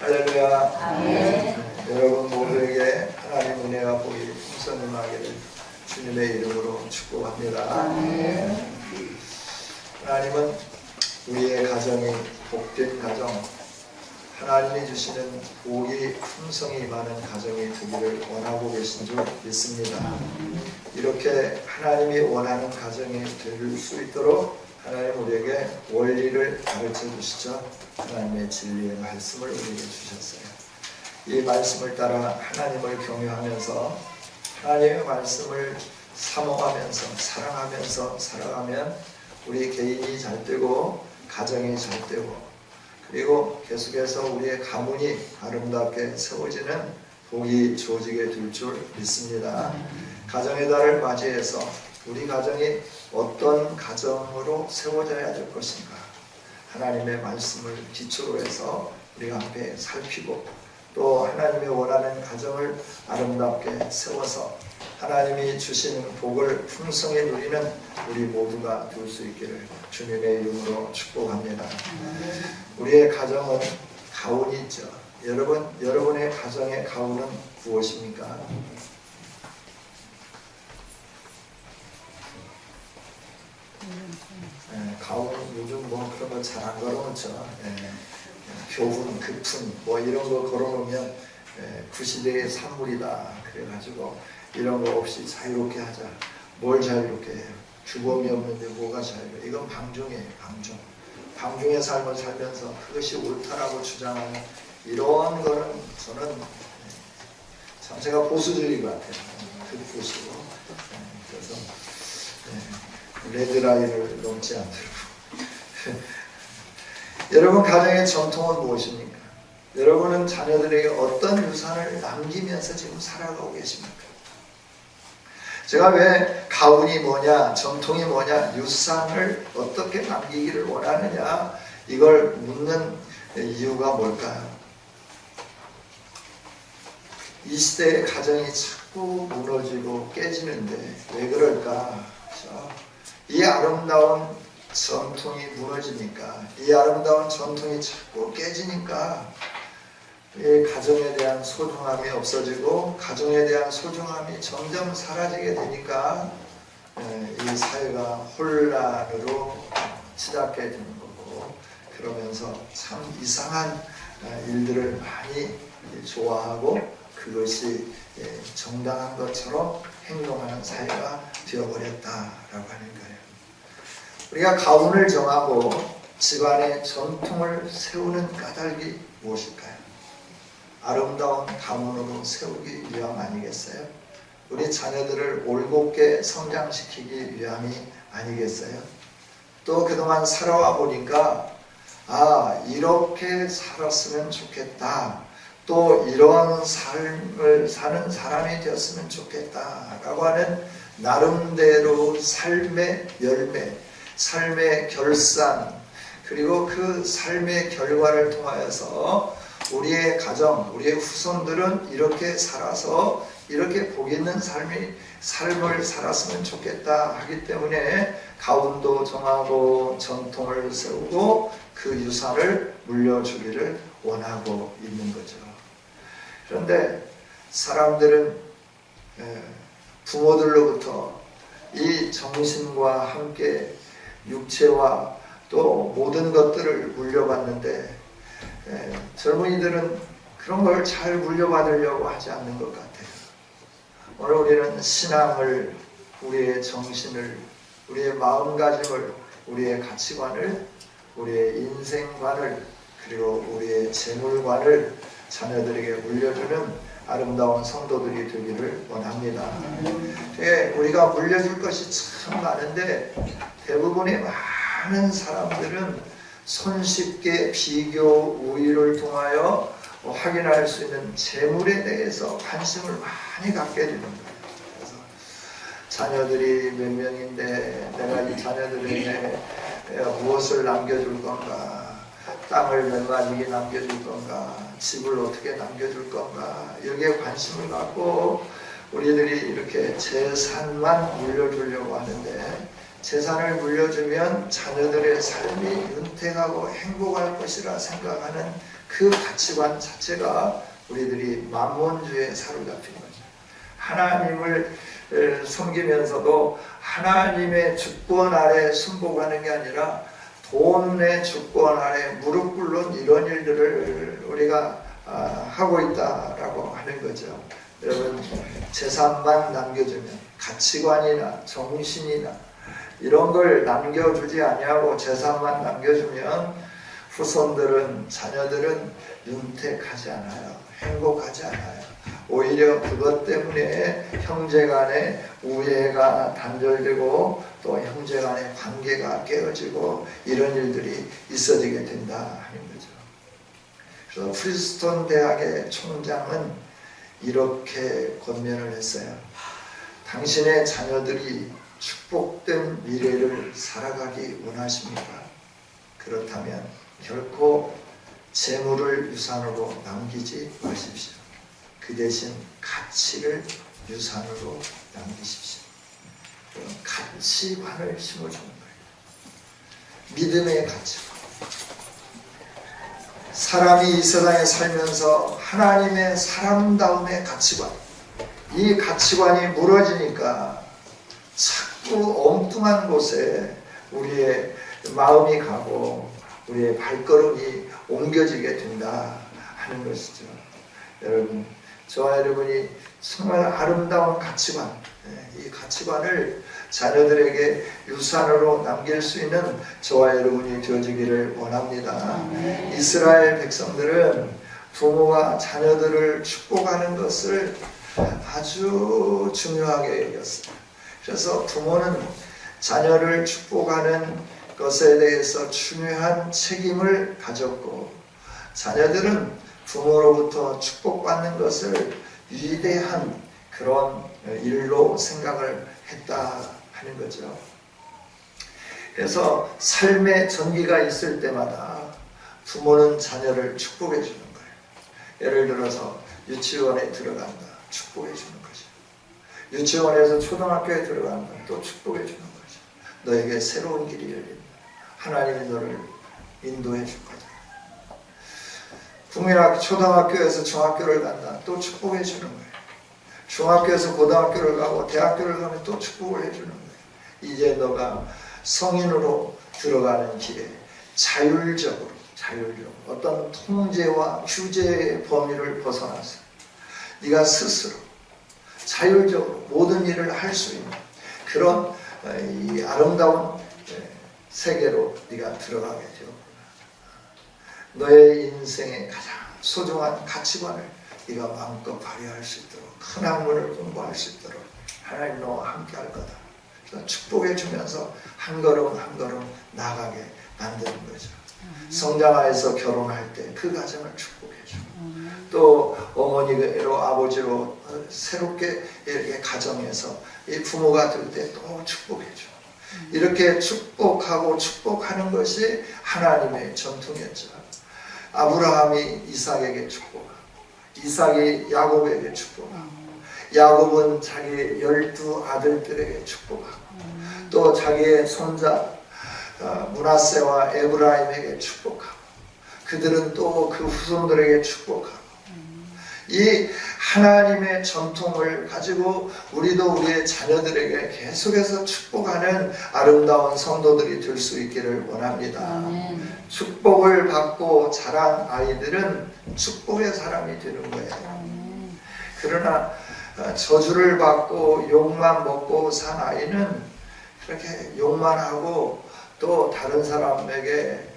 할렐루야. 아멘. 여러분 모두에게 하나님 은혜와 복이 풍성하기를 주님의 이름으로 축복합니다. 아멘. 하나님은 우리의 가정이 복된 가정, 하나님이 주시는 복이 풍성이 많은 가정이 되기를 원하고 계신 줄 믿습니다. 이렇게 하나님이 원하는 가정이 될 수 있도록 하나님 우리에게 원리를 가르쳐 주시죠. 하나님의 진리의 말씀을 우리에게 주셨어요. 이 말씀을 따라 하나님을 경외하면서 하나님의 말씀을 사모하면서 사랑하면서 살아가면 우리 개인이 잘 되고 가정이 잘 되고 그리고 계속해서 우리의 가문이 아름답게 세워지는 복이 주어지게 될 줄 믿습니다. 가정의 달을 맞이해서 우리 가정이 어떤 가정으로 세워져야 될 것인가 하나님의 말씀을 기초로 해서 우리가 함께 살피고 또 하나님이 원하는 가정을 아름답게 세워서 하나님이 주시는 복을 풍성히 누리는 우리 모두가 될 수 있기를 주님의 이름으로 축복합니다. 우리의 가정은 가훈이 있죠. 여러분의 가정의 가훈은 무엇입니까? 가훈 요즘 뭐 그런 거 잘 안 걸어놓죠. 교훈, 급훈 뭐 이런 거 걸어놓으면 구시대의 산물이다. 그래가지고 이런 거 없이 자유롭게 하자. 뭘 자유롭게 해요? 주범이 없는데 뭐가 자유로워? 이건 방종이에요. 방종. 방종의 삶을 살면서 그것이 옳다라고 주장하는 이런 거는 저는 참 제가 보수적인 것 같아요. 극보수고. 그래서 레드라인을 넘지 않도록. 여러분 가정의 전통은 무엇입니까? 여러분은 자녀들에게 어떤 유산을 남기면서 지금 살아가고 계십니까? 제가 왜 가훈이 뭐냐, 전통이 뭐냐, 유산을 어떻게 남기기를 원하느냐 이걸 묻는 이유가 뭘까요? 이 시대의 가정이 자꾸 무너지고 깨지는데 왜 그럴까? 그렇죠? 이 아름다운 전통이 무너지니까 이 아름다운 전통이 자꾸 깨지니까 이 가정에 대한 소중함이 없어지고 가정에 대한 소중함이 점점 사라지게 되니까 이 사회가 혼란으로 치닫게 되는 거고 그러면서 참 이상한 일들을 많이 좋아하고 그것이 정당한 것처럼 행동하는 사회가 되어버렸다라고 하는 거예요. 우리가 가훈을 정하고 집안의 전통을 세우는 까닭이 무엇일까요? 아름다운 가문으로 세우기 위함 아니겠어요? 우리 자녀들을 올곧게 성장시키기 위함이 아니겠어요? 또 그동안 살아와 보니까 이렇게 살았으면 좋겠다. 또 이런 삶을 사는 사람이 되었으면 좋겠다라고 하는 나름대로 삶의 열매, 삶의 결산 그리고 그 삶의 결과를 통하여서 우리의 가정, 우리의 후손들은 이렇게 살아서 이렇게 복 있는 삶을 살았으면 좋겠다 하기 때문에 가훈도 정하고 전통을 세우고 그 유산을 물려주기를 원하고 있는 거죠. 그런데 사람들은 부모들로부터 이 정신과 함께 육체와 또 모든 것들을 물려받는데 젊은이들은 그런 걸 잘 물려받으려고 하지 않는 것 같아요. 오늘 우리는 신앙을, 우리의 정신을, 우리의 마음가짐을, 우리의 가치관을, 우리의 인생관을 그리고 우리의 재물관을 자녀들에게 물려주는 아름다운 성도들이 되기를 원합니다. 우리가 물려줄 것이 참 많은데 대부분의 많은 사람들은 손쉽게 비교, 우위를 통하여 확인할 수 있는 재물에 대해서 관심을 많이 갖게 되는 거예요. 그래서 자녀들이 몇 명인데 내가 이 자녀들에게 무엇을 남겨줄 건가, 땅을 몇 마디에 남겨줄 건가, 집을 어떻게 남겨줄 건가 여기에 관심을 갖고 우리들이 이렇게 재산만 물려주려고 하는데 재산을 물려주면 자녀들의 삶이 윤택하고 행복할 것이라 생각하는 그 가치관 자체가 우리들이 만몬주의에 사로잡힌 거죠. 하나님을 섬기면서도 하나님의 주권 아래 순복하는 게 아니라 돈의 주권 아래 무릎 꿇는 이런 일들을 우리가 하고 있다라고 하는 거죠. 여러분, 재산만 남겨주면 가치관이나 정신이나 이런 걸 남겨주지 아니하고 재산만 남겨주면 후손들은, 자녀들은 윤택하지 않아요. 행복하지 않아요. 오히려 그것 때문에 형제간의 우애가 단절되고 또 형제간의 관계가 깨어지고 이런 일들이 있어지게 된다 하는 거죠. 그래서 프리스톤 대학의 총장은 이렇게 권면을 했어요. 당신의 자녀들이 축복된 미래를 살아가기 원하십니까? 그렇다면 결코 재물을 유산으로 남기지 마십시오. 그 대신 가치를 유산으로 남기십시오. 가치관을 심어주는 거예요. 믿음의 가치관. 사람이 이 세상에 살면서 하나님의 사람다움의 가치관, 이 가치관이 무너지니까 자꾸 엉뚱한 곳에 우리의 마음이 가고 우리의 발걸음이 옮겨지게 된다 하는 것이죠. 여러분, 저와 여러분이 정말 아름다운 가치관, 이 가치관을 자녀들에게 유산으로 남길 수 있는 저와 여러분이 되어지기를 원합니다. 이스라엘 백성들은 부모가 자녀들을 축복하는 것을 아주 중요하게 여겼어요. 그래서 부모는 자녀를 축복하는 것에 대해서 중요한 책임을 가졌고, 자녀들은 부모로부터 축복받는 것을 위대한 그런 일로 생각을 했다 하는 거죠. 그래서 삶의 전기가 있을 때마다 부모는 자녀를 축복해 주는 거예요. 예를 들어서 유치원에 들어간다, 축복해 주는 거죠. 유치원에서 초등학교에 들어간다, 또 축복해 주는 거죠. 너에게 새로운 길이 열린다. 하나님이 너를 인도해 줄 거다. 국민학교, 초등학교에서 중학교를 간다, 또 축복해 주는 거예요. 중학교에서 고등학교를 가고 대학교를 가면 또 축복을 해주는 거예요. 이제 너가 성인으로 들어가는 길에 자율적으로 어떤 통제와 규제의 범위를 벗어나서 네가 스스로 자율적으로 모든 일을 할 수 있는 그런 이 아름다운 세계로 네가 들어가게 되었구나. 너의 인생의 가장 소중한 가치관을 네가 마음껏 발휘할 수 있도록, 큰 학문을 공부할 수 있도록 하나님 너와 함께 할 거다. 그래서 축복해 주면서 한 걸음 한 걸음 나가게 만드는 거죠. 성장하여서 결혼할 때 그 가정을 축복해 주고, 또 어머니로 아버지로 새롭게 이렇게 가정에서 이 부모가 될 때 또 축복해 주고, 이렇게 축복하고 축복하는 것이 하나님의 전통이었죠. 아브라함이 이삭에게 축복하고, 이삭이 야곱에게 축복하고, 야곱은 자기 12 아들들에게 축복하고, 또 자기의 손자 므낫세와 에브라임에게 축복하고, 그들은 또 그 후손들에게 축복하고, 이 하나님의 전통을 가지고 우리도 우리의 자녀들에게 계속해서 축복하는 아름다운 성도들이 될 수 있기를 원합니다. 축복을 받고 자란 아이들은 축복의 사람이 되는 거예요. 그러나 저주를 받고 욕만 먹고 산 아이는 그렇게 욕만 하고 또 다른 사람에게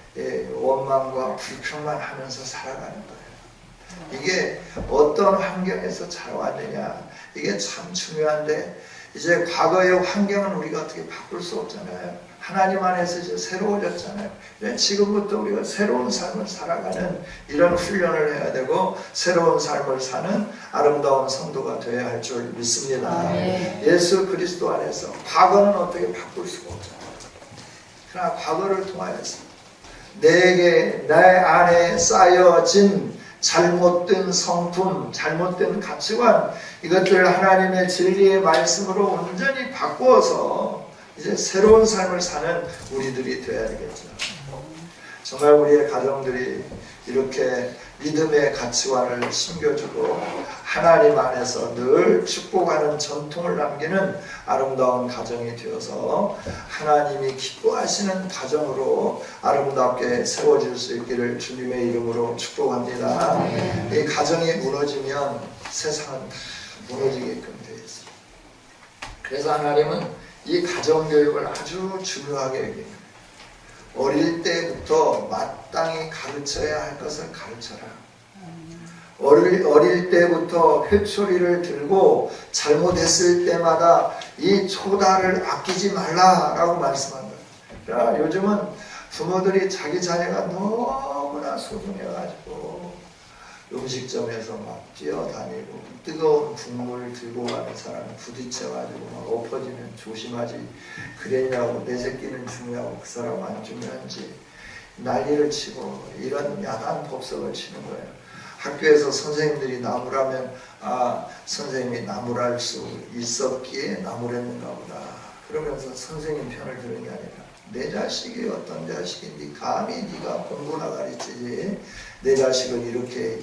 원망과 불평만 하면서 살아가는 거예요. 이게 어떤 환경에서 자라왔느냐, 이게 참 중요한데, 이제 과거의 환경은 우리가 어떻게 바꿀 수 없잖아요. 하나님 안에서 이제 새로워졌잖아요. 지금부터 우리가 새로운 삶을 살아가는 이런 훈련을 해야 되고, 새로운 삶을 사는 아름다운 성도가 되어야 할 줄 믿습니다. 예수 그리스도 안에서 과거는 어떻게 바꿀 수가 없잖아요. 그러나 과거를 통하여서 내게 내 안에 쌓여진 잘못된 성품, 잘못된 가치관, 이것들을 하나님의 진리의 말씀으로 온전히 바꾸어서 이제 새로운 삶을 사는 우리들이 되어야 되겠죠. 정말 우리의 가정들이 이렇게 믿음의 가치관을 심겨주고 하나님 안에서 늘 축복하는 전통을 남기는 아름다운 가정이 되어서 하나님이 기뻐하시는 가정으로 아름답게 세워질 수 있기를 주님의 이름으로 축복합니다. 이 가정이 무너지면 세상은 다 무너지게끔 되어 있습니다. 그래서 하나님은 이 가정교육을 아주 중요하게 여깁니다. 어릴 때부터 마땅히 가르쳐야 할 것을 가르쳐라. 어릴 때부터 회초리를 들고 잘못했을 때마다 이 초다를 아끼지 말라라고 말씀한 거예요. 그러나 요즘은 부모들이 자기 자녀가 너무나 소중해가지고 음식점에서 막 뛰어다니고 뜨거운 국물 들고 가는 사람 부딪혀가지고 막 엎어지면 조심하지 그랬냐고, 내 새끼는 중요하고 그 사람 안 중요한지 난리를 치고 이런 야단 법석을 치는 거예요. 학교에서 선생님들이 나무라면 선생님이 나무랄 수 있었기에 나무랬는가 보다 그러면서 선생님 편을 들은 게 아니라 내 자식이 어떤 자식인지 감히 네가 공부나 가르치지 내 자식을 이렇게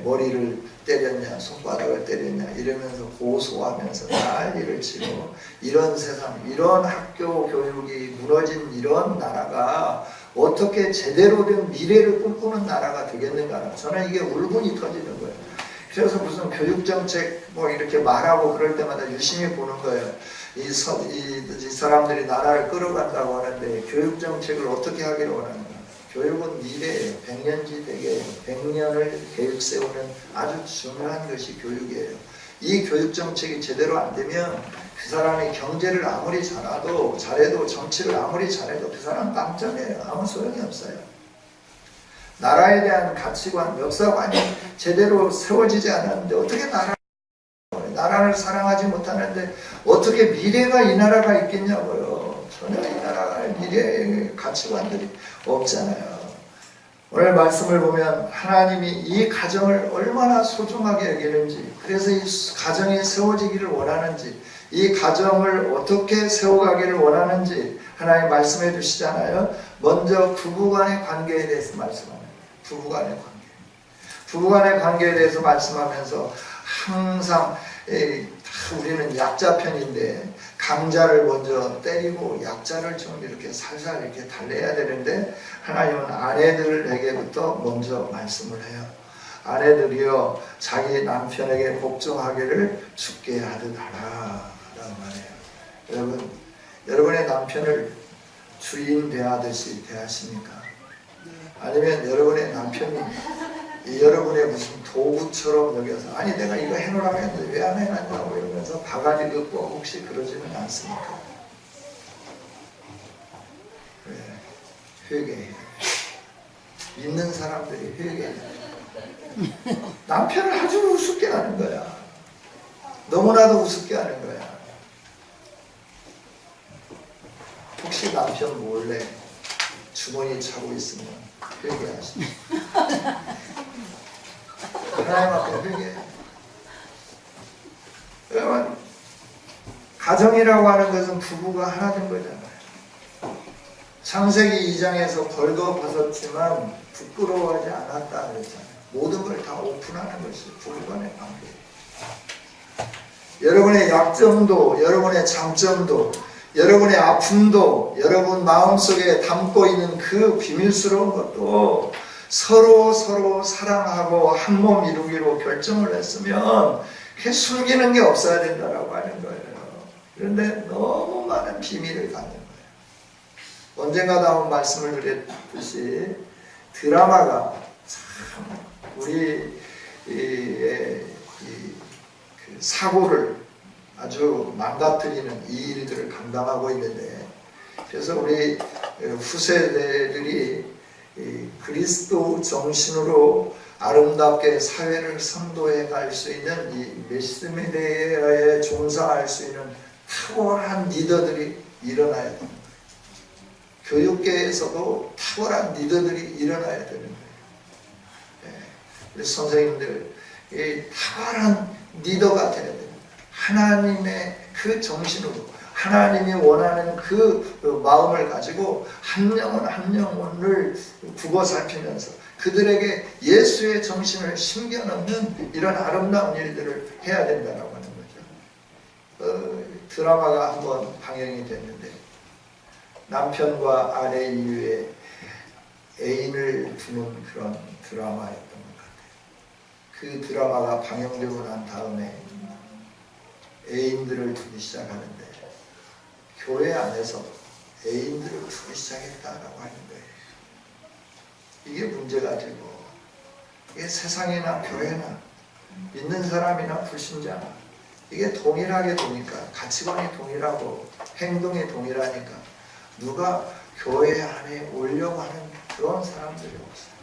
머리를 때렸냐 손바닥을 때렸냐 이러면서 고소하면서 난리를 치고 이런 세상 이런 학교 교육이 무너진 이런 나라가 어떻게 제대로 된 미래를 꿈꾸는 나라가 되겠는가. 저는 이게 울분이 터지는 거예요. 그래서 무슨 교육정책 뭐 이렇게 말하고 그럴 때마다 유심히 보는 거예요. 이 사람들이 나라를 끌어간다고 하는데 교육정책을 어떻게 하기를 원하는가. 교육은 미래예요. 100년지대에 100년을 계획 세우는 아주 중요한 것이 교육이에요. 이 교육정책이 제대로 안 되면 그 사람이 경제를 아무리 잘해도 정치를 아무리 잘해도 그 사람은 빵점이에요. 아무 소용이 없어요. 나라에 대한 가치관, 역사관이 제대로 세워지지 않았는데 어떻게 나라를 사랑하지 못하는데 어떻게 미래가 이 나라가 있겠냐고요. 전혀 이 나라가 미래의 가치관들이 없잖아요. 오늘 말씀을 보면 하나님이 이 가정을 얼마나 소중하게 여기는지, 그래서 이 가정이 세워지기를 원하는지, 이 가정을 어떻게 세워가기를 원하는지 하나님 말씀해 주시잖아요. 먼저 부부간의 관계에 대해서 말씀합니다. 부부간의 관계에 대해서 말씀하면서 항상 우리는 약자 편인데 강자를 먼저 때리고 약자를 좀 이렇게 살살 이렇게 달래야 되는데 하나님은 아내들에게부터 먼저 말씀을 해요. 아내들이여 자기 남편에게 복종하기를 주께 하듯 하라 라는 말이에요. 여러분의 남편을 주인 대하듯이 대하십니까? 아니면 여러분의 남편이 여러분의 무슨 도구처럼 여겨서 아니 내가 이거 해놓으라고 했는데 왜 안 해놨냐고 이러면서 바가지 긋고 혹시 그러지는 않습니까? 회개해요. 믿는 사람들이 회개해요. 남편을 아주 우습게 하는 거야. 너무나도 우습게 하는 거야. 혹시 남편 몰래 주머니 차고 있으면 회개하시죠. 하나님 앞에 회개해요. 여러분, 가정이라고 하는 것은 부부가 하나 된 거잖아요. 창세기 2장에서 벌거벗었지만 부끄러워하지 않았다 그랬잖아요. 모든 걸 다 오픈하는 것이 부부간의 관계예요. 여러분의 약점도, 여러분의 장점도, 여러분의 아픔도, 여러분 마음속에 담고 있는 그 비밀스러운 것도 서로 사랑하고 한 몸 이루기로 결정을 했으면 숨기는 게 없어야 된다라고 하는 거예요. 그런데 너무 많은 비밀을 갖는 거예요. 언젠가도 한번 말씀을 드렸듯이 드라마가 참 우리 그 사고를 아주 망가뜨리는 이 일들을 감당하고 있는데, 그래서 우리 후세대들이 그리스도 정신으로 아름답게 사회를 선도해 갈 수 있는 이 메시미디어에 종사할 수 있는 탁월한 리더들이 일어나야 됩니다. 교육계에서도 탁월한 리더들이 일어나야 되는 거예요. 그래서 선생님들, 이 탁월한 리더가 되어야 됩니다. 하나님의 그 정신으로 하나님이 원하는 그 마음을 가지고 한 영혼 한 영혼을 국어 살피면서 그들에게 예수의 정신을 심겨넣는 이런 아름다운 일들을 해야 된다고 하는 거죠. 드라마가 한번 방영이 됐는데 남편과 아내 이후에 애인을 두는 그런 드라마였던 것 같아요. 그 드라마가 방영되고 난 다음에 애인들을 두기 시작하는데 교회 안에서 애인들을 두기 시작했다라고 하는 거예요. 이게 문제가 되고 이게 세상이나 교회나 믿는 사람이나 불신자나 이게 동일하게 보니까 가치관이 동일하고 행동이 동일하니까 누가 교회 안에 오려고 하는 그런 사람들이 없어요.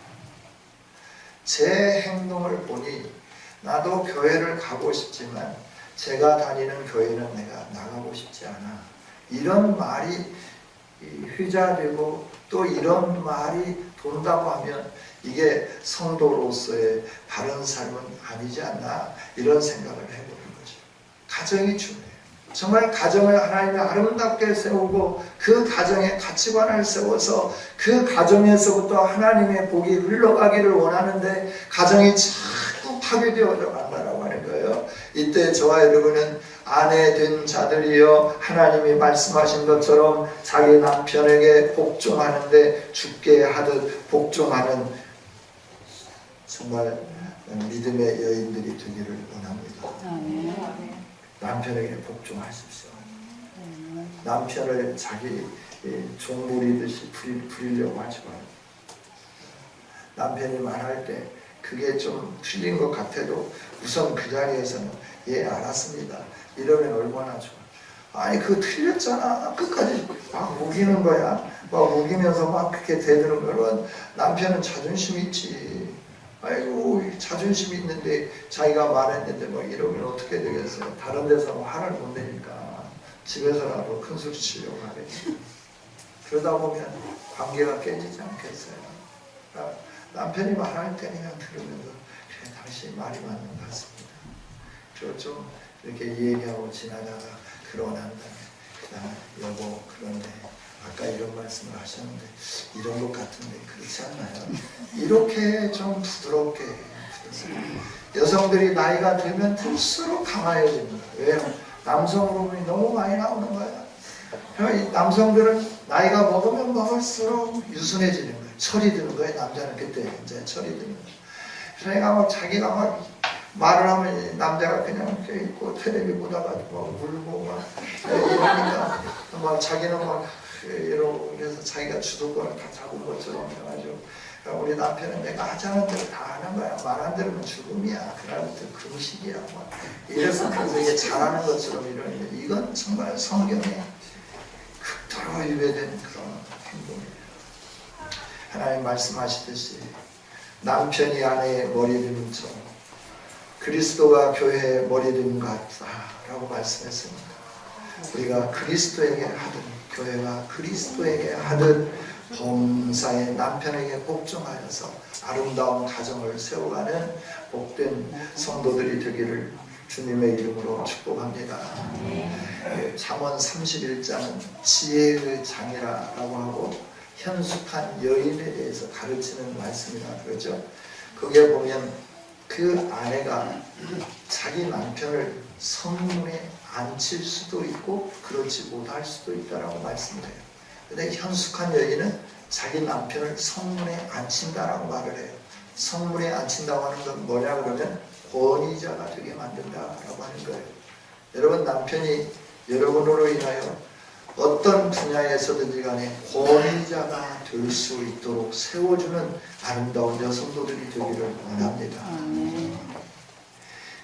제 행동을 보니 나도 교회를 가고 싶지만 제가 다니는 교회는 내가 나가고 싶지 않아. 이런 말이 휘자되고 또 이런 말이 돈다고 하면 이게 성도로서의 바른 삶은 아니지 않나 이런 생각을 해보는 거죠. 가정이 중요해요. 정말 가정을 하나님이 아름답게 세우고 그 가정의 가치관을 세워서 그 가정에서부터 하나님의 복이 흘러가기를 원하는데 가정이 자꾸 파괴되어져 간다라고 하는 거예요. 이때 저와 여러분은 아내 된 자들이여 하나님이 말씀하신 것처럼 자기 남편에게 복종하는데 죽게 하듯 복종하는 정말 믿음의 여인들이 되기를 원합니다. 남편에게 복종하십시오. 남편을 자기 종부리듯이 부리려고 하지 말고 남편이 말할 때 그게 좀 틀린 것 같아도 우선 그 자리에서는 예 알았습니다. 이러면 얼마나 좋아. 아니 그거 틀렸잖아. 끝까지 막 우기는 거야. 막 우기면서 막 그렇게 대드는 거는 남편은 자존심이 있지. 아이고 자존심이 있는데 자기가 말했는데 뭐 이러면 어떻게 되겠어요. 다른 데서 화를 못 내니까 집에서라도 큰 소리 치려고 하겠지. 그러다 보면 관계가 깨지지 않겠어요. 그러니까 남편이 말할 때 그냥 들으면서 그래 당신 말이 맞는 것 같습니다. 그리고 좀 이렇게 얘기하고 지나다가 그러고 난 다음에 그다음에 여보 그런데 아까 이런 말씀을 하셨는데 이런 것 같은데 그렇지 않나요? 이렇게 좀 부드럽게 여성들이 나이가 들면 들수록 강화해집니다. 왜요? 남성 호르몬이 너무 많이 나오는 거예요. 남성들은 나이가 먹으면 먹을수록 유순해지는 거예요. 철이 드는 거예요. 남자는 그때 이제 철이 드는 거예요. 그러니까 막 자기가 막 말을 하면 남자가 그냥 이렇게 있고 텔레비 보다가 막 울고 막 이러니까 막 자기는 막 이러고 그래서 자기가 주도권을 다 잡은 것처럼 해가지고 우리 남편은 내가 하자는 대로 다 하는 거야. 말 안 들으면 죽음이야. 그날부터 금식이야. 막 이래서 그래서 이게 잘하는 것처럼 이러는데 이건 정말 성경에 극도로 위배된 그런 행동이에요. 하나님 말씀하시듯이 남편이 아내의 머리름처럼 그리스도가 교회의 머리름 같다라고 말씀했습니다. 우리가 그리스도에게 하든 교회가 그리스도에게 하든 범사의 남편에게 복종하여서 아름다운 가정을 세워가는 복된 성도들이 되기를 주님의 이름으로 축복합니다. 잠언 31장은 지혜의 장이라고 하고 현숙한 여인에 대해서 가르치는 말씀이라 그러죠. 거기에 보면 그 아내가 자기 남편을 성문에 앉힐 수도 있고 그렇지 못할 수도 있다라고 말씀을 해요. 근데 현숙한 여인은 자기 남편을 성문에 앉힌다라고 말을 해요. 성문에 앉힌다고 하는 건 뭐냐 그러면 권위자가 되게 만든다라고 하는 거예요. 여러분 남편이 여러분으로 인하여 어떤 분야에서든지 간에 권위자가 될 수 있도록 세워주는 아름다운 여성도들이 되기를 원합니다.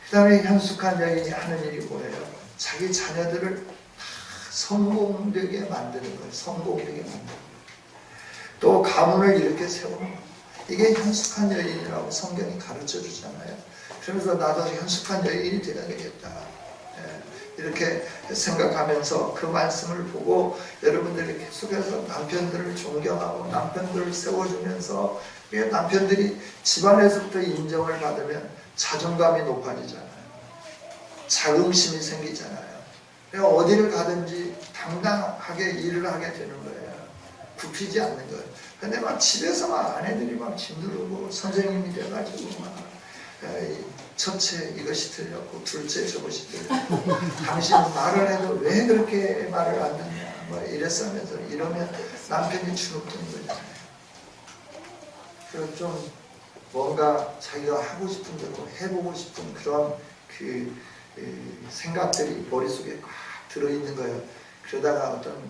그 다음에 현숙한 여인이 하는 일이 뭐예요? 자기 자녀들을 성공되게 만드는 거예요. 성공되게 만드는 거예요. 또 가문을 이렇게 세우는 거예요. 이게 현숙한 여인이라고 성경이 가르쳐 주잖아요. 그래서 나도 현숙한 여인이 되어야 되겠다. 이렇게 생각하면서 그 말씀을 보고 여러분들이 계속해서 남편들을 존경하고 남편들을 세워주면서 남편들이 집안에서부터 인정을 받으면 자존감이 높아지잖아요. 자긍심이 생기잖아요. 그러니까 어디를 가든지 당당하게 일을 하게 되는 거예요. 굽히지 않는 거예요. 근데 막 집에서 막 아내들이 막 힘들고 선생님이 돼가지고 막 첫째 이것이 틀렸고 둘째 저것이 틀렸고 당신 말을 해도 왜 그렇게 말을 안 듣냐 뭐 이랬으면서 이러면 남편이 주눅드는 거잖아요. 그래서 좀 뭔가 자기가 하고 싶은 대로 해보고 싶은 그런 그 생각들이 머릿속에 꽉 들어있는 거예요. 그러다가 어떤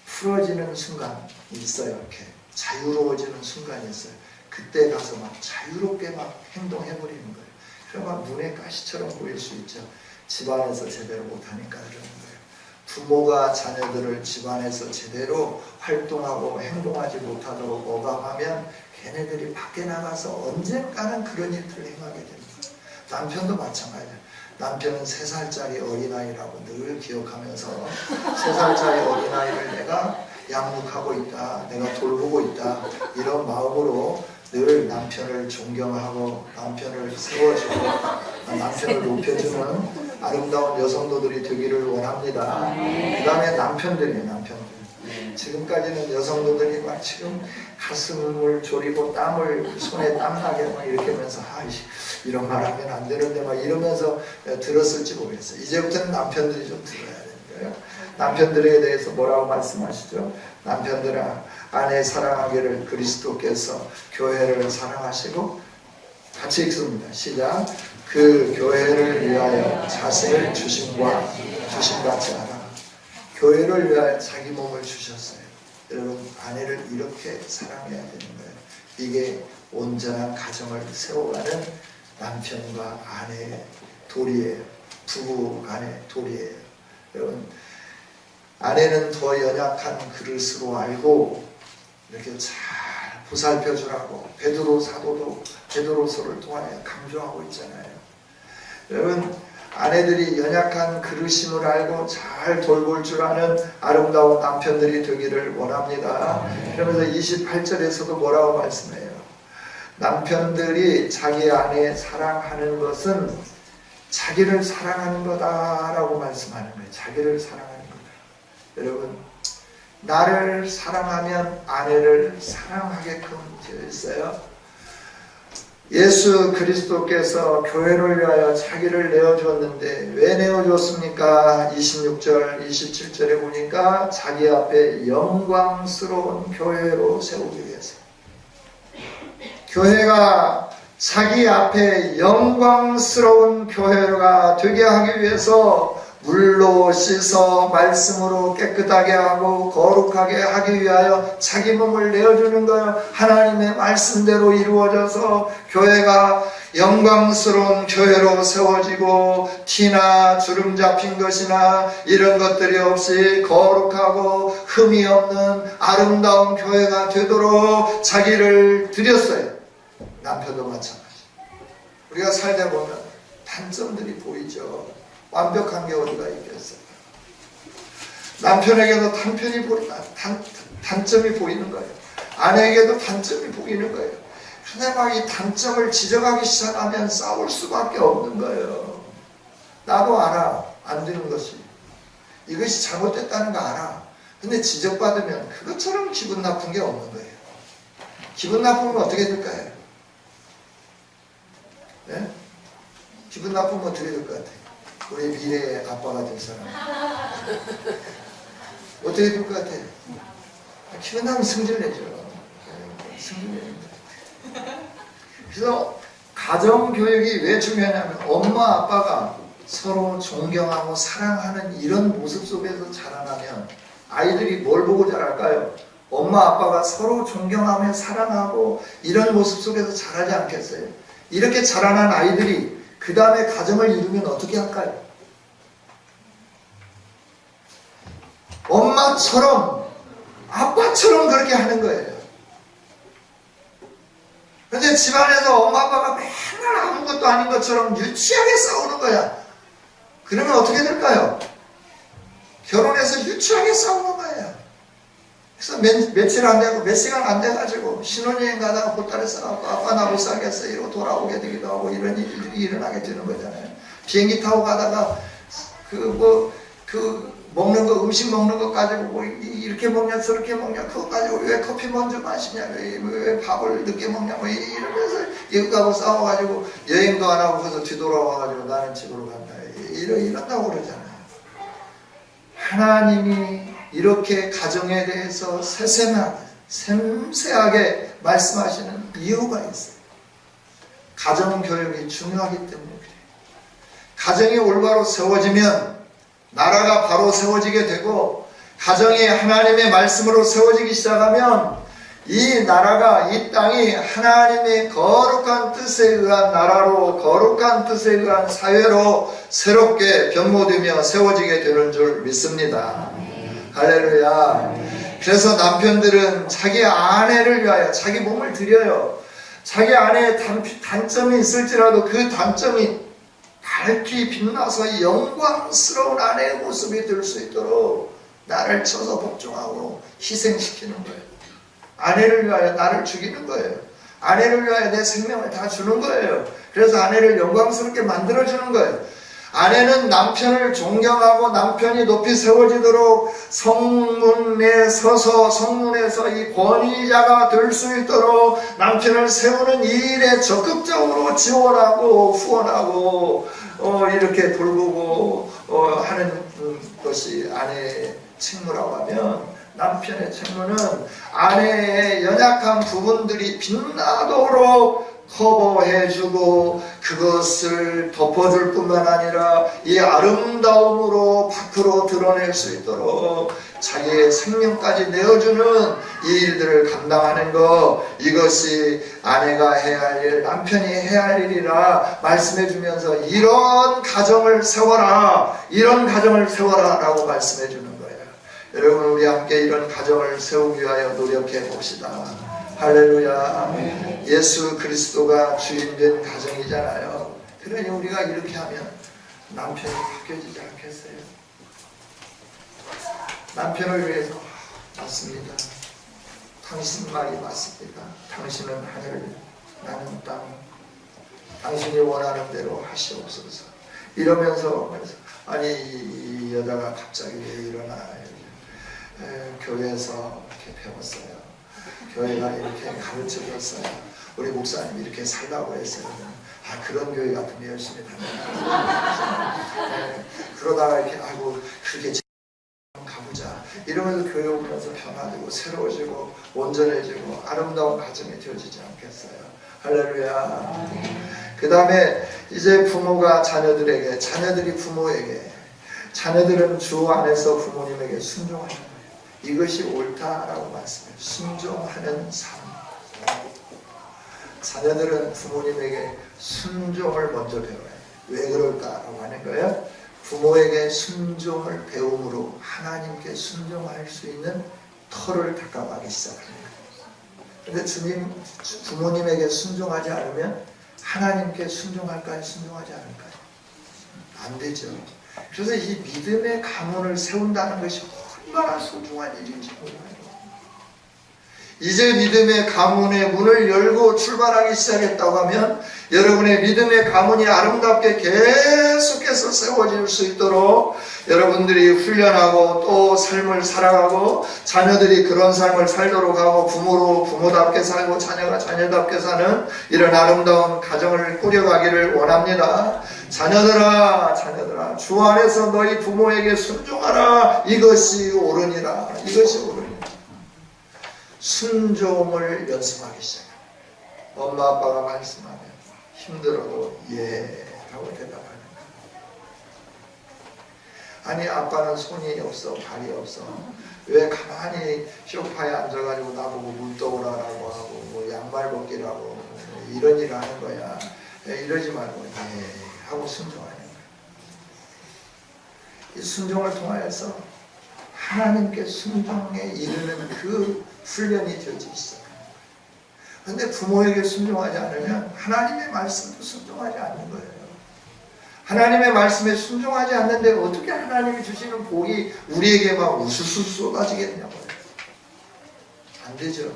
풀어지는 순간이 있어요. 이렇게 자유로워지는 순간이 있어요. 그때 가서 막 자유롭게 막 행동해버리는 거예요. 그럼 막 눈에 가시처럼 보일 수 있죠. 집안에서 제대로 못하니까 그러는 거예요. 부모가 자녀들을 집안에서 제대로 활동하고 행동하지 못하도록 억압하면 걔네들이 밖에 나가서 언젠가는 그런 일들을 행하게 됩니다. 남편도 마찬가지예요. 남편은 3살짜리 어린아이라고 늘 기억하면서 3살짜리 어린아이를 내가 양육하고 있다, 내가 돌보고 있다, 이런 마음으로 늘 남편을 존경하고 남편을 세워주고 남편을 높여주는 아름다운 여성도들이 되기를 원합니다. 그 다음에 남편들이에요. 남편들. 지금까지는 여성도들이 막 지금 가슴을 졸이고 땀을 손에 땀나게 막 이렇게 하면서 이런 말 하면 안 되는데 막 이러면서 들었을지 모르겠어요. 이제부터는 남편들이 좀 들어야 되는 거예요. 남편들에 대해서 뭐라고 말씀하시죠? 남편들아, 아내 사랑하기를 그리스도께서 교회를 사랑하시고, 같이 읽습니다. 시작. 그 교회를 위하여 자신을 주심같이 하라. 교회를 위하여 자기 몸을 주셨어요. 여러분, 아내를 이렇게 사랑해야 되는 거예요. 이게 온전한 가정을 세워가는 남편과 아내의 도리예요. 부부 간의 도리예요. 여러분, 아내는 더 연약한 그릇으로 알고 이렇게 잘 보살펴 주라고 베드로 사도도 베드로서를 통하여 강조하고 있잖아요. 여러분, 아내들이 연약한 그릇임을 알고 잘 돌볼 줄 아는 아름다운 남편들이 되기를 원합니다. 그러면서 28절에서도 뭐라고 말씀해요? 남편들이 자기 아내 사랑하는 것은 자기를 사랑하는 거다라고 말씀하는 거예요. 자기를 사랑하는 거다. 여러분, 나를 사랑하면 아내를 사랑하게끔 되어 있어요. 예수 그리스도께서 교회를 위하여 자기를 내어주었는데 왜 내어주었습니까? 26절, 27절에 보니까 자기 앞에 영광스러운 교회로 세우기 위해서. 교회가 자기 앞에 영광스러운 교회가 되게 하기 위해서 물로 씻어 말씀으로 깨끗하게 하고 거룩하게 하기 위하여 자기 몸을 내어주는 거예요. 하나님의 말씀대로 이루어져서 교회가 영광스러운 교회로 세워지고 티나 주름 잡힌 것이나 이런 것들이 없이 거룩하고 흠이 없는 아름다운 교회가 되도록 자기를 드렸어요. 남편도 마찬가지. 우리가 살다 보면 단점들이 보이죠. 완벽한 게 어디가 있겠어요. 남편에게도 단점이 보이는 거예요. 아내에게도 단점이 보이는 거예요. 그런데 막 이 단점을 지적하기 시작하면 싸울 수밖에 없는 거예요. 나도 알아. 안 되는 것이. 이것이 잘못됐다는 거 알아. 근데 지적받으면 그것처럼 기분 나쁜 게 없는 거예요. 기분 나쁘면 어떻게 될까요? 네? 기분 나쁘면 어떻게 될 것 같아요? 우리 미래의 아빠가 될 사람 어떻게 될 것 같아요? 기분 나면 승질내죠. 승질내는데. 그래서 가정교육이 왜 중요하냐면 엄마 아빠가 서로 존경하고 사랑하는 이런 모습 속에서 자라나면 아이들이 뭘 보고 자랄까요? 엄마 아빠가 서로 존경하며 사랑하고 이런 모습 속에서 자라지 않겠어요? 이렇게 자라난 아이들이 그 다음에 가정을 이루면 어떻게 할까요? 엄마처럼 아빠처럼 그렇게 하는 거예요. 그런데 집안에서 엄마 아빠가 맨날 아무것도 아닌 것처럼 유치하게 싸우는 거야. 그러면 어떻게 될까요? 결혼해서 유치하게 싸우는 거예요. 그래서 며칠 안 되고 몇 시간 안 돼가지고 신혼여행 가다가 보따리 싸갖고 아빠 나 못 살겠어 이러고 돌아오게 되기도 하고 이런 일들이 일어나게 되는 거잖아요. 비행기 타고 가다가 그 먹는 거, 음식 먹는 거 가지고 뭐 이렇게 먹냐 저렇게 먹냐 그거 가지고 왜 커피 먼저 마시냐 왜 밥을 늦게 먹냐 뭐 이러면서 이거하고 싸워가지고 여행도 안 하고 거기서 뒤돌아와가지고 나는 집으로 간다 이런다고 그러잖아요. 하나님이 이렇게 가정에 대해서 섬세하게 말씀하시는 이유가 있어요. 가정교육이 중요하기 때문에 그래요. 가정이 올바로 세워지면 나라가 바로 세워지게 되고, 가정이 하나님의 말씀으로 세워지기 시작하면 이 나라가, 이 땅이 하나님의 거룩한 뜻에 의한 나라로, 거룩한 뜻에 의한 사회로 새롭게 변모되며 세워지게 되는 줄 믿습니다. 할렐루야. 그래서 남편들은 자기 아내를 위하여 자기 몸을 드려요. 자기 아내의 단점이 있을지라도 그 단점이 밝히 빛나서 영광스러운 아내의 모습이 될 수 있도록 나를 쳐서 복종하고 희생시키는 거예요. 아내를 위하여 나를 죽이는 거예요. 아내를 위하여 내 생명을 다 주는 거예요. 그래서 아내를 영광스럽게 만들어주는 거예요. 아내는 남편을 존경하고 남편이 높이 세워지도록 성문에 서서 성문에서 이 권위자가 될 수 있도록 남편을 세우는 이 일에 적극적으로 지원하고 후원하고 이렇게 돌보고 하는 것이 아내의 책무라고 하면, 남편의 책무는 아내의 연약한 부분들이 빛나도록 커버해주고 그것을 덮어줄 뿐만 아니라 이 아름다움으로 밖으로 드러낼 수 있도록 자기의 생명까지 내어주는 이 일들을 감당하는 것, 이것이 아내가 해야 할 일, 남편이 해야 할 일이라 말씀해주면서 이런 가정을 세워라, 이런 가정을 세워라 라고 말씀해주는 거예요. 여러분, 우리 함께 이런 가정을 세우기 위하여 노력해 봅시다. 할렐루야. 예수 그리스도가 주인된 가정이잖아요. 그러니 우리가 이렇게 하면 남편이 바뀌어지지 않겠어요? 남편을 위해서 맞습니다. 당신 말이 맞습니다. 당신은 하늘, 나는 땅. 당신이 원하는 대로 하시옵소서. 이러면서 아니 이 여자가 갑자기 왜 일어나요? 교회에서 이렇게 배웠어요. 교회가 이렇게 가르쳐줬어요. 우리 목사님이 이렇게 살라고 했어요. 그런 교회 같으면 열심히 다닌다. 그러다가 이렇게 그렇게 가보자. 이러면서 교회 오면서 변화되고 새로워지고 온전해지고 아름다운 가정이 되어지지 않겠어요? 할렐루야. 그 다음에 이제 부모가 자녀들에게, 자녀들이 부모에게, 자녀들은 주 안에서 부모님에게 순종하는 거예요. 이것이 옳다라고 말씀해요. 순종하는 삶. 자녀들은 부모님에게 순종을 먼저 배워요. 왜 그럴까라고 하는 거예요. 부모에게 순종을 배움으로 하나님께 순종할 수 있는 터를 닦아가기 시작합니다. 그런데 부모님에게 순종하지 않으면 하나님께 순종할까요? 순종하지 않을까요? 안 되죠. 그래서 이 믿음의 가문을 세운다는 것이 얼마나 소중한 일인지 몰라요. 이제 믿음의 가문의 문을 열고 출발하기 시작했다고 하면 여러분의 믿음의 가문이 아름답게 계속해서 세워질 수 있도록 여러분들이 훈련하고 또 삶을 살아가고 자녀들이 그런 삶을 살도록 하고 부모답게 살고 자녀가 자녀답게 사는 이런 아름다운 가정을 꾸려가기를 원합니다. 자녀들아 주 안에서 너희 부모에게 순종하라. 이것이 옳으니라. 이것이 옳으니라. 순종을 연습하기 시작합니다. 엄마 아빠가 말씀하면 힘들어도 예 하고 대답하는 거예요. 아니 아빠는 손이 없어 발이 없어 왜 가만히 소파에 앉아가지고 나보고 물 떠오라라고 하고 뭐 양말 벗기라고 이런 일을 하는 거야. 이러지 말고 예 하고 순종하는 거예요. 이 순종을 통하여서 하나님께 순종에 이르는 그 훈련이 되어지기 시작합니다. 그런데 부모에게 순종하지 않으면 하나님의 말씀도 순종하지 않는 거예요. 하나님의 말씀에 순종하지 않는데 어떻게 하나님이 주시는 복이 우리에게 막 우수수 쏟아지겠냐고요. 안 되죠.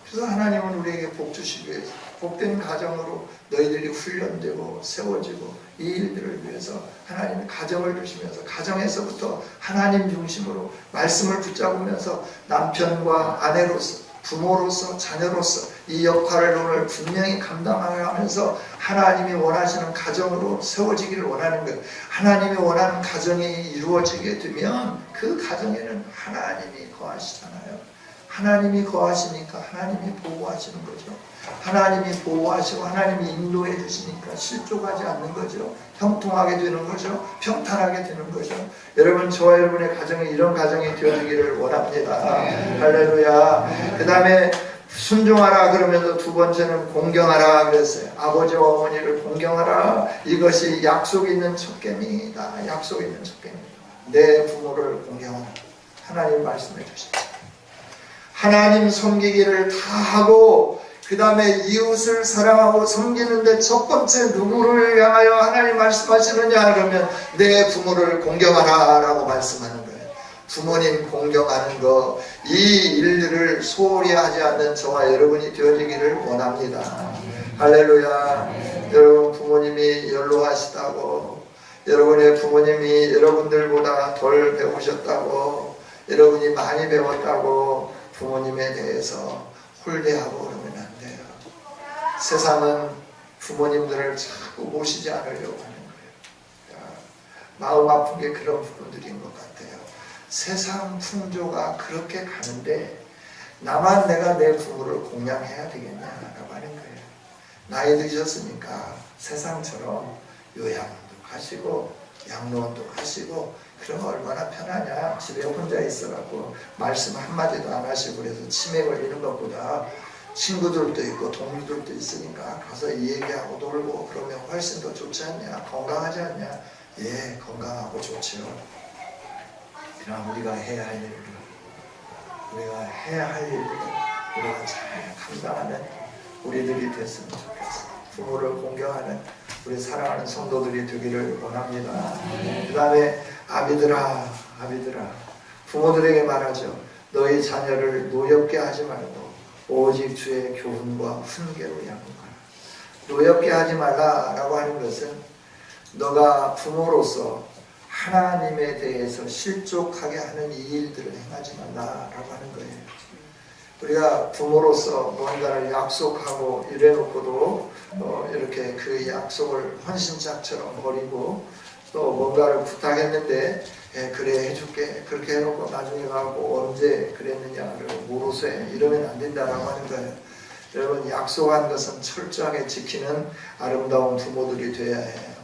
그래서 하나님은 우리에게 복 주시기 위해서 복된 가정으로 너희들이 훈련되고 세워지고 이 일들을 위해서 하나님이 가정을 주시면서 가정에서부터 하나님 중심으로 말씀을 붙잡으면서 남편과 아내로서 부모로서 자녀로서 이 역할을 오늘 분명히 감당하면서 하나님이 원하시는 가정으로 세워지기를 원하는 것, 하나님이 원하는 가정이 이루어지게 되면 그 가정에는 하나님이 거하시잖아요. 하나님이 거하시니까 하나님이 보호하시는 거죠. 하나님이 보호하시고 하나님이 인도해 주시니까 실족하지 않는 거죠. 형통하게 되는 거죠. 평탄하게 되는 거죠. 여러분, 저와 여러분의 가정이 이런 가정이 되어지기를 원합니다. 할렐루야. 그 다음에 순종하라 그러면서 두 번째는 공경하라 그랬어요. 아버지와 어머니를 공경하라. 이것이 약속 있는 첫 계명이다. 약속 있는 첫 계명이다. 내 부모를 공경하라. 하나님 말씀해 주시죠. 하나님 섬기기를 다 하고 그 다음에 이웃을 사랑하고 섬기는데 첫 번째 누구를 향하여 하나님 말씀하시느냐 그러면 내 부모를 공경하라 라고 말씀하는 거예요. 부모님 공경하는 거, 이 일들을 소홀히 하지 않는 저와 여러분이 되어지기를 원합니다. 할렐루야. 여러분, 부모님이 연로하시다고, 여러분의 부모님이 여러분들보다 덜 배우셨다고, 여러분이 많이 배웠다고 부모님에 대해서 홀대하고 그러면 안 돼요. 세상은 부모님들을 자꾸 모시지 않으려고 하는 거예요. 마음 아픈 게 그런 부분들인 것 같아요. 세상 풍조가 그렇게 가는데 나만 내가 내 부모를 공양해야 되겠냐라고 하는 거예요. 나이 드셨으니까 세상처럼 요양원도 가시고 양로원도 가시고 그러면 얼마나 편하냐. 집에 혼자 있어갖고 말씀 한마디도 안 하시고 그래서 치매 걸리는 것보다 친구들도 있고 동료들도 있으니까 가서 얘기하고 놀고 그러면 훨씬 더 좋지 않냐. 건강하지 않냐. 예, 건강하고 좋지요. 그럼 우리가 해야 할 일을 우리가 잘 감당하는 우리들이 됐으면 좋겠어요. 부모를 공경하는 우리 사랑하는 성도들이 되기를 원합니다. 그 다음에 아비들아 부모들에게 말하죠. 너희 자녀를 노엽게 하지 말고 오직 주의 교훈과 훈계로 양육하라. 노엽게 하지 말라라고 하는 것은 너가 부모로서 하나님에 대해서 실족하게 하는 이 일들을 행하지 말라라고 하는 거예요. 우리가 부모로서 뭔가를 약속하고 이래놓고도 이렇게 그 약속을 헌신짝처럼 버리고 또 뭔가를 부탁했는데 그래 해줄게 그렇게 해놓고 나중에 가고 언제 그랬느냐를 모르쇠 이러면 안 된다라고 하는 거예요. 여러분, 약속한 것은 철저하게 지키는 아름다운 부모들이 되어야 해요.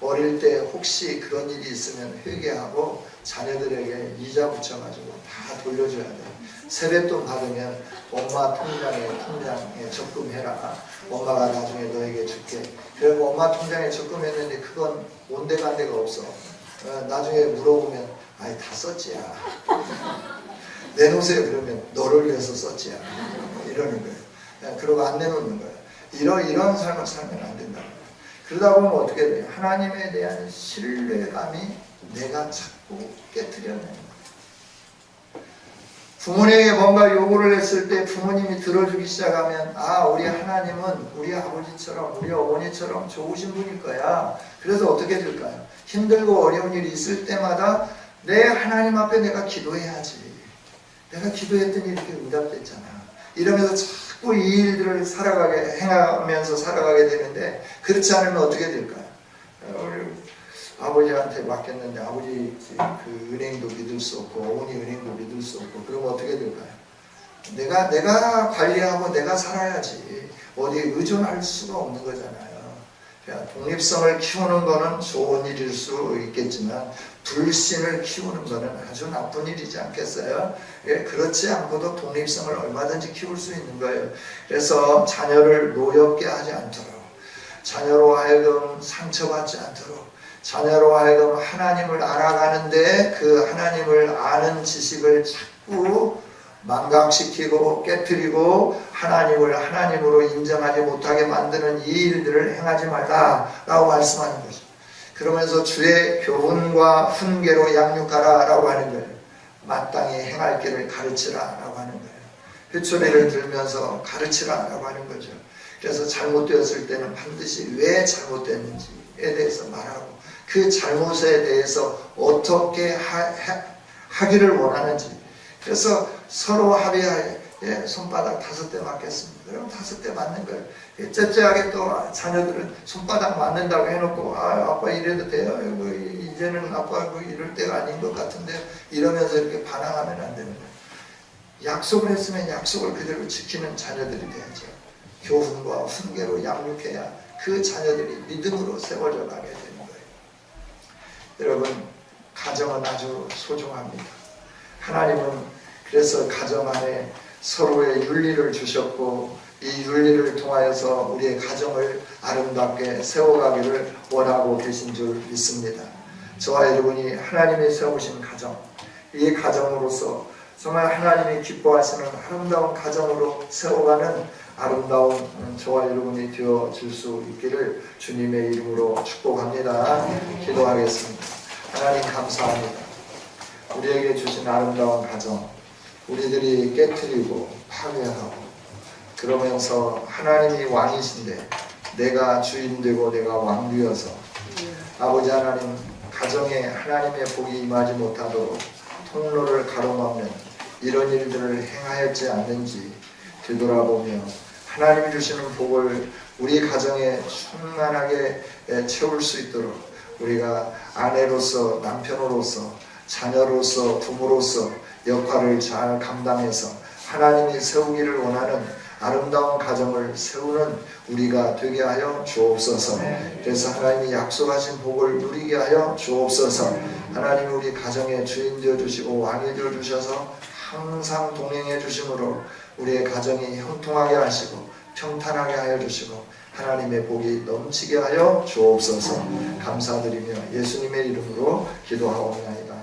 어릴 때 혹시 그런 일이 있으면 회개하고 자녀들에게 이자 붙여가지고 다 돌려줘야 돼요. 세뱃돈 받으면 엄마 통장에 적금해라. 엄마가 나중에 너에게 줄게. 그리고 엄마 통장에 적금했는데 그건 온데간데가 없어. 나중에 물어보면 아이 다 썼지야. 내놓으세요 그러면 너를 위해서 썼지야. 이러는 거예요. 그러고 안 내놓는 거예요. 이런 삶을 살면 안 된다. 그러다 보면 어떻게 돼요? 하나님에 대한 신뢰감이 내가 자꾸 깨트려내는 거예요. 부모님에게 뭔가 요구를 했을 때 부모님이 들어주기 시작하면 우리 하나님은 우리 아버지처럼 우리 어머니처럼 좋으신 분일 거야. 그래서 어떻게 될까요? 힘들고 어려운 일이 있을 때마다 내 하나님 앞에 내가 기도해야지. 내가 기도했더니 이렇게 응답됐잖아. 이러면서 자꾸 이 일들을 행하면서 살아가게 되는데 그렇지 않으면 어떻게 될까요? 우리 아버지한테 맡겼는데 아버지 그 은행도 믿을 수 없고 어머니 은행도 믿을 수 없고 그러면 어떻게 될까요? 내가 관리하고 내가 살아야지. 어디에 의존할 수가 없는 거잖아요. 독립성을 키우는 거는 좋은 일일 수 있겠지만 불신을 키우는 거는 아주 나쁜 일이지 않겠어요? 그렇지 않고도 독립성을 얼마든지 키울 수 있는 거예요. 그래서 자녀를 노엽게 하지 않도록, 자녀로 하여금 상처받지 않도록, 자녀로 하여금 하나님을 알아가는데 그 하나님을 아는 지식을 자꾸 망각시키고 깨트리고 하나님을 하나님으로 인정하지 못하게 만드는 이 일들을 행하지 말라라고 말씀하는 거죠. 그러면서 주의 교훈과 훈계로 양육하라 라고 하는 거예요. 마땅히 행할 길을 가르치라 라고 하는 거예요. 회초리를 들면서 가르치라 라고 하는 거죠. 그래서 잘못되었을 때는 반드시 왜 잘못됐는지에 대해서 말하고 그 잘못에 대해서 어떻게 하기를 원하는지. 그래서 서로 합의하에 손바닥 5대 맞겠습니다. 그럼 5대 맞는 거예요. 째째하게 또 자녀들은 손바닥 맞는다고 해놓고 아빠 이래도 돼요? 이제는 아빠 이럴 때가 아닌 것 같은데 이러면서 이렇게 반항하면 안 되는 거예요. 약속을 했으면 약속을 그대로 지키는 자녀들이 돼야죠. 교훈과 훈계로 양육해야 그 자녀들이 믿음으로 세워져 가게 되는 거예요. 여러분, 가정은 아주 소중합니다. 하나님은 그래서 가정 안에 서로의 윤리를 주셨고 이 윤리를 통하여서 우리의 가정을 아름답게 세워가기를 원하고 계신 줄 믿습니다. 저와 여러분이 하나님이 세우신 가정, 이 가정으로서 정말 하나님이 기뻐하시는 아름다운 가정으로 세워가는 아름다운 저와 여러분이 되어질 수 있기를 주님의 이름으로 축복합니다. 기도하겠습니다. 하나님 감사합니다. 우리에게 주신 아름다운 가정, 우리들이 깨트리고 파괴하고 그러면서 하나님이 왕이신데 내가 주인 되고 내가 왕 되어서 아버지 하나님 가정에 하나님의 복이 임하지 못하도록 통로를 가로막는 이런 일들을 행하였지 않는지 되돌아보며 하나님이 주시는 복을 우리 가정에 충만하게 채울 수 있도록 우리가 아내로서 남편으로서 자녀로서 부모로서 역할을 잘 감당해서 하나님이 세우기를 원하는 아름다운 가정을 세우는 우리가 되게 하여 주옵소서. 그래서 하나님이 약속하신 복을 누리게 하여 주옵소서. 하나님이 우리 가정의 주인 되어 주시고 왕이 되어 주셔서 항상 동행해 주심으로 우리의 가정이 형통하게 하시고 평탄하게 하여 주시고 하나님의 복이 넘치게 하여 주옵소서. 감사드리며 예수님의 이름으로 기도하옵나이다.